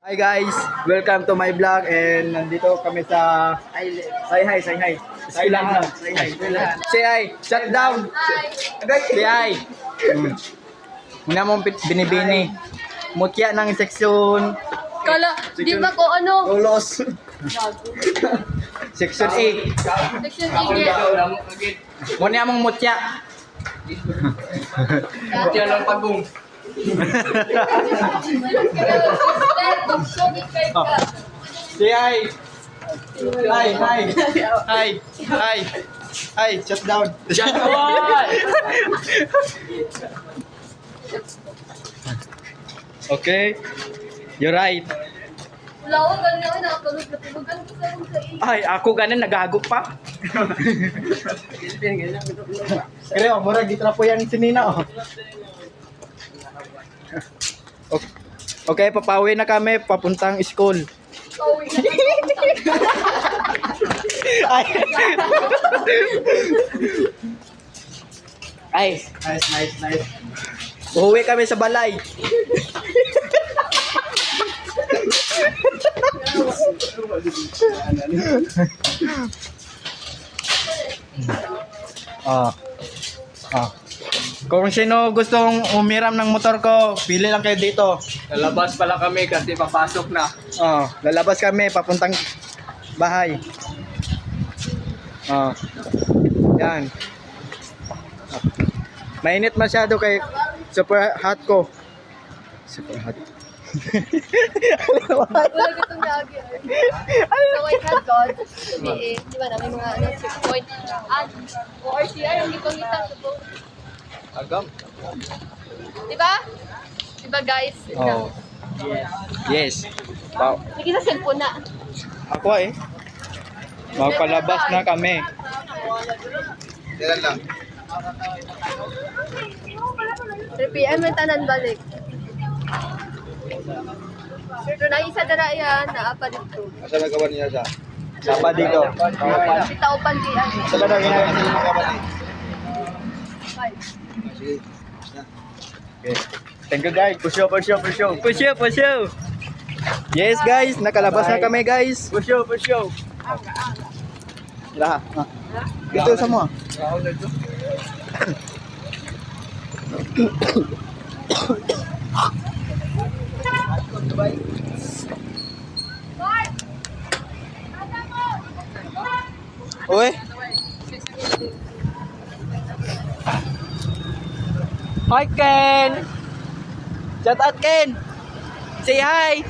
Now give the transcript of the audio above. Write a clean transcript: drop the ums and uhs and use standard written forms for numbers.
Hi guys, welcome to my vlog and nandito kami sa Say hi. Say hi. Shut down. Say hi. Muna mong binibini. Mutya ng seksyon. Kala, di ba ko ano? Ulos. Section 8. Section 8. Muna mong mutya. Mutya ng pagong. Say hi. Hi, shut down. Okay. You're right. Wala ko ganun ako nakatulog ko sa room sa Ay, ako ganin nagago pa. Kaya mura dito na po yan si Nina oh. Okay, papawi na kami papuntang school. Ay. Ay, nice. Uwi kami sa balay. Ah. Kung sino gustong umiram ng motor ko, pili lang kayo dito. Lalabas pala kami kasi papasok na. Lalabas kami papuntang bahay. Yan. Mainit masyado kay super hot ko. Super hot. Wala gitong lagi. Sa White Hat God, di ba namin mga checkpoint. ORCR, yung gipangitang sa po. Agam. Di ba? Di ba guys? Oh. Yes. Wow. Sige na cellphone na. Ako magpalabas na kami. Kailan lang? 3 PM may tanan balik. Sir, na isa dara yan, naapa dito. Asa nagawa niya sa? Sapa dito. Kita upan di ano. Sa ba na Sige. Okay. Thank you guys. Push up. Yes guys, nakalabas na kami guys. Push up. Lahat. Dito sa mo. Uy. Hi Ken. Shout out Ken. Say hi.